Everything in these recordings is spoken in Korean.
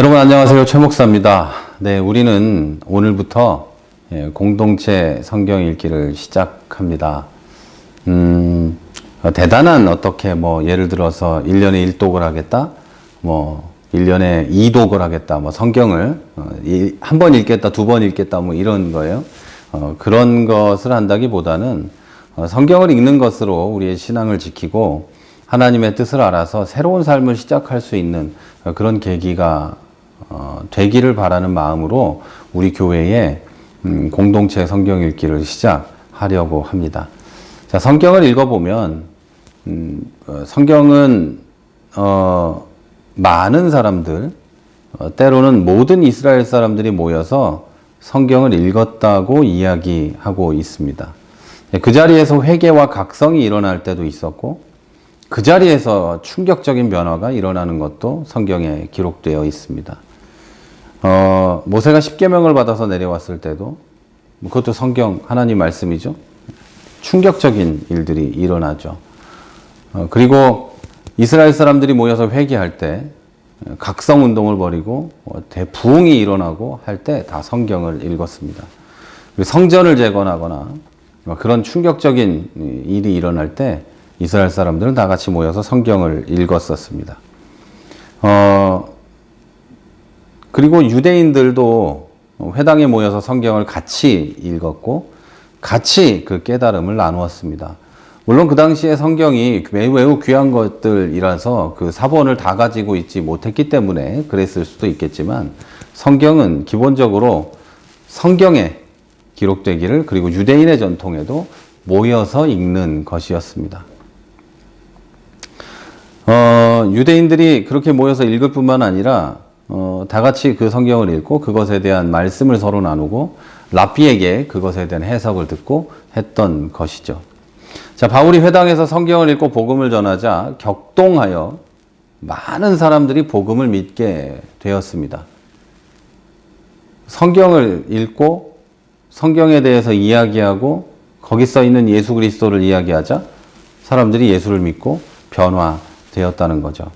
여러분 안녕하세요. 최 목사입니다. 네, 우리는 오늘부터 공동체 성경 읽기를 시작합니다. 대단한 어떻게 예를 들어서 1년에 1독을 하겠다, 1년에 2독을 하겠다, 성경을 한 번 읽겠다, 두 번 읽겠다, 이런 거예요. 그런 것을 한다기보다는 성경을 읽는 것으로 우리의 신앙을 지키고 하나님의 뜻을 알아서 새로운 삶을 시작할 수 있는 그런 계기가 되기를 바라는 마음으로 우리 교회에 공동체 성경 읽기를 시작하려고 합니다. 자, 성경을 읽어보면 성경은 많은 사람들, 때로는 모든 이스라엘 사람들이 모여서 성경을 읽었다고 이야기하고 있습니다. 그 자리에서 회개와 각성이 일어날 때도 있었고 그 자리에서 충격적인 변화가 일어나는 것도 성경에 기록되어 있습니다. 모세가 십계명을 받아서 내려왔을 때도 그것도 성경 하나님 말씀이죠. 충격적인 일들이 일어나죠. 그리고 이스라엘 사람들이 모여서 회개할 때 각성 운동을 벌이고 대부흥이 일어나고 할 때 다 성경을 읽었습니다. 그리고 성전을 재건하거나 그런 충격적인 일이 일어날 때 이스라엘 사람들은 다 같이 모여서 성경을 읽었었습니다. 그리고 유대인들도 회당에 모여서 성경을 같이 읽었고 같이 그 깨달음을 나누었습니다. 물론 그 당시에 성경이 매우 귀한 것들이라서 그 사본을 다 가지고 있지 못했기 때문에 그랬을 수도 있겠지만 성경은 기본적으로 성경에 기록되기를 그리고 유대인의 전통에도 모여서 읽는 것이었습니다. 유대인들이 그렇게 모여서 읽을 뿐만 아니라 다 같이 그 성경을 읽고 그것에 대한 말씀을 서로 나누고 랍비에게 그것에 대한 해석을 듣고 했던 것이죠. 자, 바울이 회당에서 성경을 읽고 복음을 전하자 격동하여 많은 사람들이 복음을 믿게 되었습니다. 성경을 읽고 성경에 대해서 이야기하고 거기 써 있는 예수 그리스도를 이야기하자 사람들이 예수를 믿고 변화되었다는 거죠.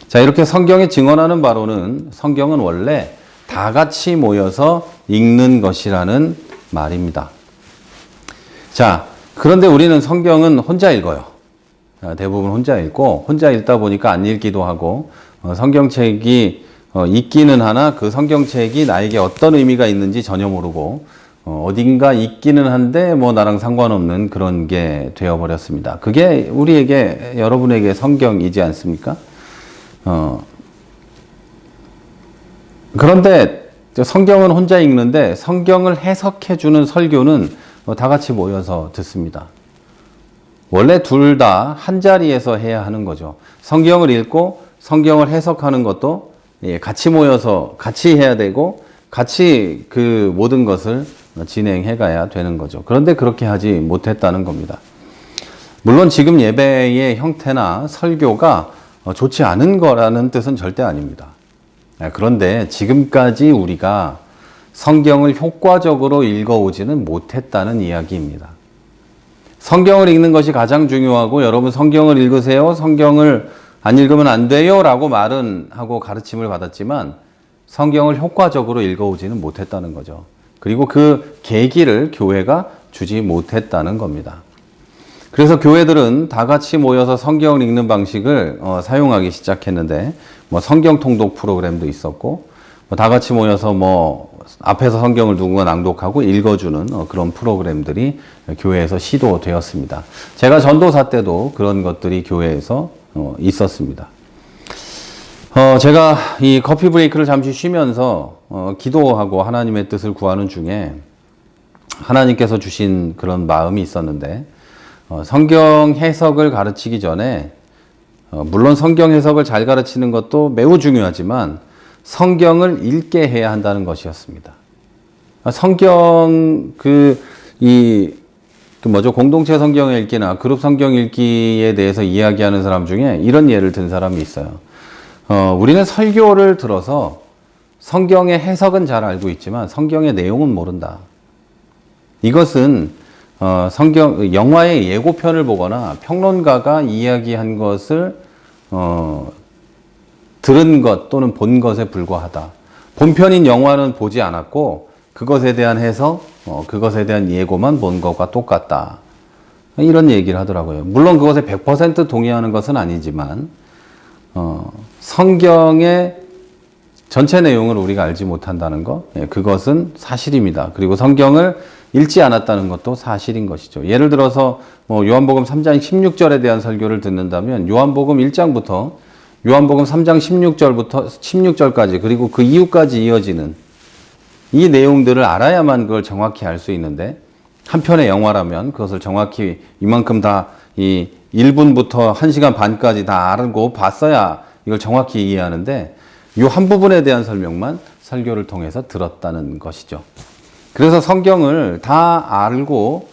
자, 이렇게 성경이 증언하는 바로는 성경은 원래 다 같이 모여서 읽는 것이라는 말입니다. 자, 그런데 우리는 성경은 혼자 읽어요. 대부분 혼자 읽고 혼자 읽다 보니까 안 읽기도 하고 성경책이 있기는 하나 그 성경책이 나에게 어떤 의미가 있는지 전혀 모르고 어딘가 있기는 한데 나랑 상관없는 그런 게 되어버렸습니다. 그게 우리에게 여러분에게 성경이지 않습니까? 그런데 성경은 혼자 읽는데 성경을 해석해주는 설교는 다 같이 모여서 듣습니다. 원래 둘 다 한 자리에서 해야 하는 거죠. 성경을 읽고 성경을 해석하는 것도 같이 모여서 같이 해야 되고 같이 그 모든 것을 진행해 가야 되는 거죠. 그런데 그렇게 하지 못했다는 겁니다. 물론 지금 예배의 형태나 설교가 좋지 않은 거라는 뜻은 절대 아닙니다. 그런데 지금까지 우리가 성경을 효과적으로 읽어오지는 못했다는 이야기입니다. 성경을 읽는 것이 가장 중요하고 여러분 성경을 읽으세요. 성경을 안 읽으면 안 돼요. 라고 말은 하고 가르침을 받았지만 성경을 효과적으로 읽어오지는 못했다는 거죠. 그리고 그 계기를 교회가 주지 못했다는 겁니다. 그래서 교회들은 다 같이 모여서 성경을 읽는 방식을 사용하기 시작했는데 성경 통독 프로그램도 있었고 다 같이 모여서 앞에서 성경을 누군가 낭독하고 읽어주는 그런 프로그램들이 교회에서 시도되었습니다. 제가 전도사 때도 그런 것들이 교회에서 있었습니다. 제가 이 커피 브레이크를 잠시 쉬면서 기도하고 하나님의 뜻을 구하는 중에 하나님께서 주신 그런 마음이 있었는데 성경 해석을 가르치기 전에 물론 성경 해석을 잘 가르치는 것도 매우 중요하지만 성경을 읽게 해야 한다는 것이었습니다. 성경 공동체 성경 읽기나 그룹 성경 읽기에 대해서 이야기하는 사람 중에 이런 예를 든 사람이 있어요. 우리는 설교를 들어서 성경의 해석은 잘 알고 있지만 성경의 내용은 모른다. 이것은 영화의 예고편을 보거나 평론가가 이야기한 것을 들은 것 또는 본 것에 불과하다. 본편인 영화는 보지 않았고 그것에 대한 해석, 그것에 대한 예고만 본 것과 똑같다. 이런 얘기를 하더라고요. 물론 그것에 100% 동의하는 것은 아니지만 성경의 전체 내용을 우리가 알지 못한다는 것, 그것은 사실입니다. 그리고 성경을 읽지 않았다는 것도 사실인 것이죠. 예를 들어서 요한복음 3장 16절에 대한 설교를 듣는다면 요한복음 1장부터 요한복음 3장 16절까지 그리고 그 이후까지 이어지는 이 내용들을 알아야만 그걸 정확히 알 수 있는데 한 편의 영화라면 그것을 정확히 이만큼 다 이 1분부터 1시간 반까지 다 알고 봤어야 이걸 정확히 이해하는데 이 한 부분에 대한 설명만 설교를 통해서 들었다는 것이죠. 그래서 성경을 다 알고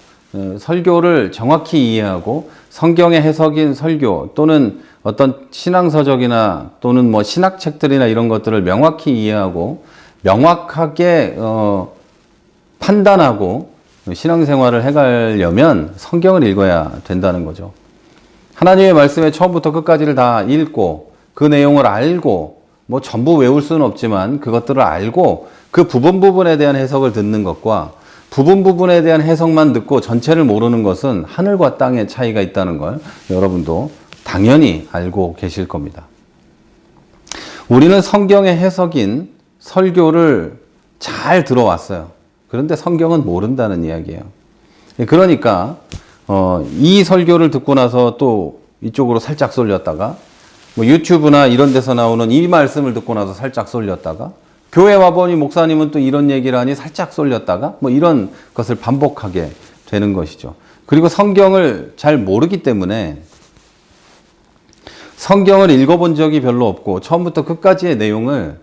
설교를 정확히 이해하고 성경의 해석인 설교 또는 어떤 신앙서적이나 또는 뭐 신학책들이나 이런 것들을 명확히 이해하고 명확하게 판단하고 신앙생활을 해가려면 성경을 읽어야 된다는 거죠. 하나님의 말씀에 처음부터 끝까지를 다 읽고 그 내용을 알고 뭐 전부 외울 수는 없지만 그것들을 알고 그 부분에 대한 해석을 듣는 것과 부분에 대한 해석만 듣고 전체를 모르는 것은 하늘과 땅의 차이가 있다는 걸 여러분도 당연히 알고 계실 겁니다. 우리는 성경의 해석인 설교를 잘 들어왔어요. 그런데 성경은 모른다는 이야기예요. 그러니까 이 설교를 듣고 나서 또 이쪽으로 살짝 쏠렸다가 뭐 유튜브나 이런 데서 나오는 이 말씀을 듣고 나서 살짝 쏠렸다가 교회 와보니 목사님은 또 이런 얘기를 하니 살짝 쏠렸다가 뭐 이런 것을 반복하게 되는 것이죠. 그리고 성경을 잘 모르기 때문에 성경을 읽어본 적이 별로 없고 처음부터 끝까지의 내용을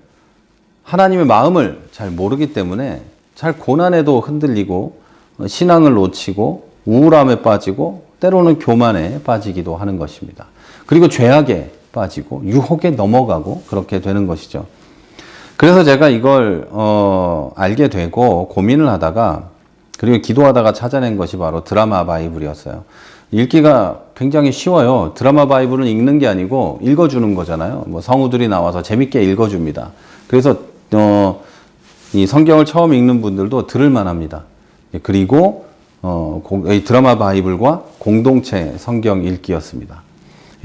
하나님의 마음을 잘 모르기 때문에 잘 고난에도 흔들리고 신앙을 놓치고 우울함에 빠지고 때로는 교만에 빠지기도 하는 것입니다. 그리고 죄악에 빠지고 유혹에 넘어가고 그렇게 되는 것이죠. 그래서 제가 이걸 알게 되고 고민을 하다가 그리고 기도하다가 찾아낸 것이 바로 드라마 바이블이었어요. 읽기가 굉장히 쉬워요. 드라마 바이블은 읽는 게 아니고 읽어주는 거잖아요. 뭐 성우들이 나와서 재밌게 읽어줍니다. 그래서 이 성경을 처음 읽는 분들도 들을만 합니다. 그리고 이 드라마 바이블과 공동체 성경 읽기였습니다.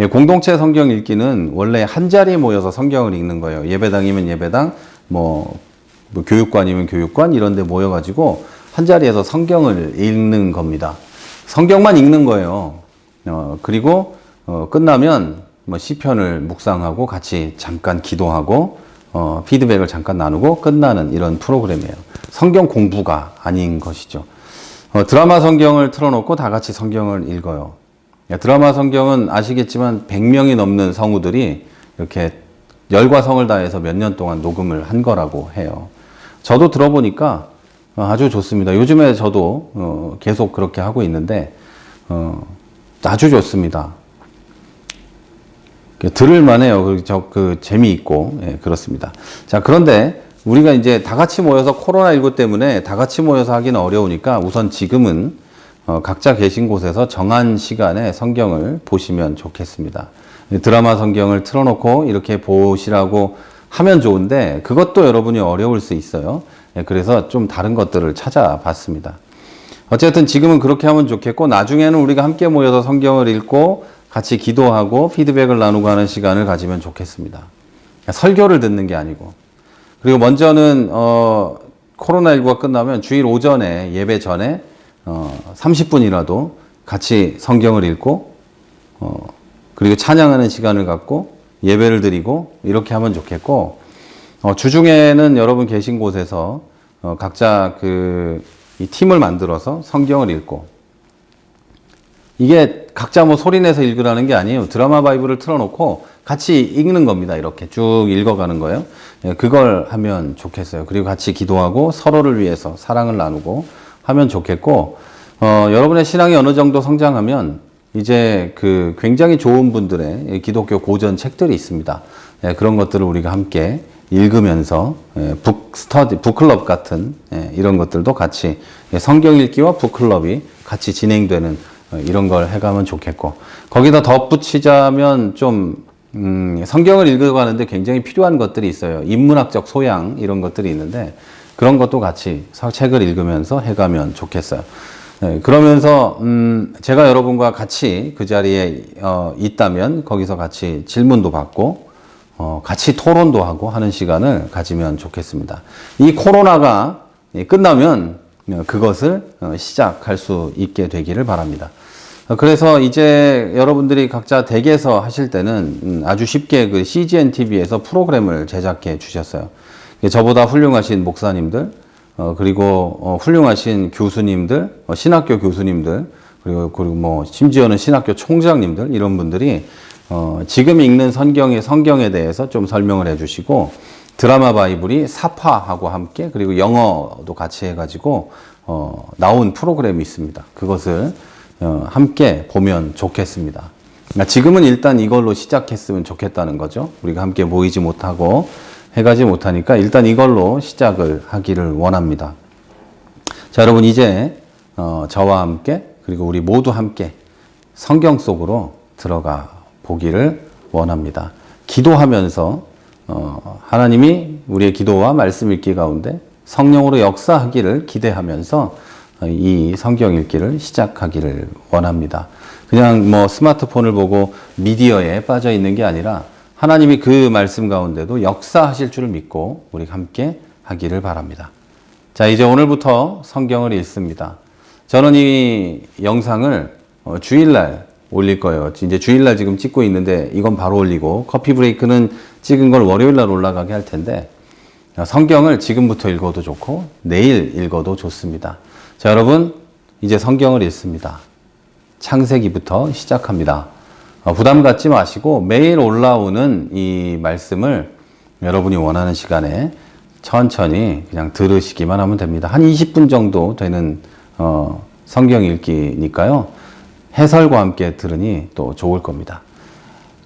공동체 성경 읽기는 원래 한 자리에 모여서 성경을 읽는 거예요. 예배당이면 예배당, 뭐 교육관이면 교육관 이런 데 모여가지고 한 자리에서 성경을 읽는 겁니다. 성경만 읽는 거예요. 그리고 끝나면 뭐 시편을 묵상하고 같이 잠깐 기도하고 피드백을 잠깐 나누고 끝나는 이런 프로그램이에요. 성경 공부가 아닌 것이죠. 드라마 성경을 틀어놓고 다 같이 성경을 읽어요. 드라마 성경은 아시겠지만 100명이 넘는 성우들이 이렇게 열과 성을 다해서 몇 년 동안 녹음을 한 거라고 해요. 저도 들어보니까 아주 좋습니다. 요즘에 저도 계속 그렇게 하고 있는데 아주 좋습니다. 들을만해요. 그 재미있고 그렇습니다. 자, 그런데 우리가 이제 다 같이 모여서 코로나19 때문에 다 같이 모여서 하기는 어려우니까 우선 지금은 각자 계신 곳에서 정한 시간에 성경을 보시면 좋겠습니다. 드라마 성경을 틀어놓고 이렇게 보시라고 하면 좋은데 그것도 여러분이 어려울 수 있어요. 그래서 좀 다른 것들을 찾아봤습니다. 어쨌든 지금은 그렇게 하면 좋겠고 나중에는 우리가 함께 모여서 성경을 읽고 같이 기도하고 피드백을 나누고 하는 시간을 가지면 좋겠습니다. 설교를 듣는 게 아니고. 그리고 먼저는 코로나19가 끝나면 주일 오전에 예배 전에 30분이라도 같이 성경을 읽고 그리고 찬양하는 시간을 갖고 예배를 드리고 이렇게 하면 좋겠고 주중에는 여러분 계신 곳에서 각자 이 팀을 만들어서 성경을 읽고 이게 각자 뭐 소리내서 읽으라는 게 아니에요. 드라마 바이블을 틀어놓고 같이 읽는 겁니다. 이렇게 쭉 읽어가는 거예요. 그걸 하면 좋겠어요. 그리고 같이 기도하고 서로를 위해서 사랑을 나누고 하면 좋겠고 여러분의 신앙이 어느 정도 성장하면 이제 굉장히 좋은 분들의 기독교 고전 책들이 있습니다. 그런 것들을 우리가 함께 읽으면서 북클럽 같은 이런 것들도 같이 성경 읽기와 북클럽이 같이 진행되는 이런 걸 해가면 좋겠고 거기다 덧붙이자면 좀 성경을 읽어가는데 굉장히 필요한 것들이 있어요. 인문학적 소양 이런 것들이 있는데 그런 것도 같이 책을 읽으면서 해가면 좋겠어요. 네, 그러면서 제가 여러분과 같이 그 자리에 있다면 거기서 같이 질문도 받고 같이 토론도 하고 하는 시간을 가지면 좋겠습니다. 이 코로나가 끝나면 그것을 시작할 수 있게 되기를 바랍니다. 그래서 이제 여러분들이 각자 댁에서 하실 때는 아주 쉽게 그 CGN TV에서 프로그램을 제작해 주셨어요. 저보다 훌륭하신 목사님들, 그리고 훌륭하신 교수님들, 신학교 교수님들, 그리고 뭐 심지어는 신학교 총장님들 이런 분들이 지금 읽는 성경에 대해서 좀 설명을 해주시고 드라마 바이블이 사파하고 함께 그리고 영어도 같이 해가지고 나온 프로그램이 있습니다. 그것을 함께 보면 좋겠습니다. 지금은 일단 이걸로 시작했으면 좋겠다는 거죠. 우리가 함께 모이지 못하고 해가지 못하니까 일단 이걸로 시작을 하기를 원합니다. 자, 여러분 이제 저와 함께 그리고 우리 모두 함께 성경 속으로 들어가 보기를 원합니다. 기도하면서 하나님이 우리의 기도와 말씀 읽기 가운데 성령으로 역사하기를 기대하면서 이 성경 읽기를 시작하기를 원합니다. 그냥 뭐 스마트폰을 보고 미디어에 빠져 있는 게 아니라 하나님이 그 말씀 가운데도 역사하실 줄을 믿고 우리 함께 하기를 바랍니다. 자, 이제 오늘부터 성경을 읽습니다. 저는 이 영상을 주일날 올릴 거예요. 이제 주일날 지금 찍고 있는데 이건 바로 올리고 커피 브레이크는 찍은 걸 월요일날 올라가게 할 텐데 성경을 지금부터 읽어도 좋고 내일 읽어도 좋습니다. 자, 여러분 이제 성경을 읽습니다. 창세기부터 시작합니다. 부담 갖지 마시고 매일 올라오는 이 말씀을 여러분이 원하는 시간에 천천히 그냥 들으시기만 하면 됩니다. 한 20분 정도 되는 성경 읽기니까요. 해설과 함께 들으니 또 좋을 겁니다.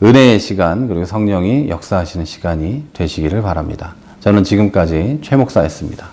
은혜의 시간 그리고 성령이 역사하시는 시간이 되시기를 바랍니다. 저는 지금까지 최 목사였습니다.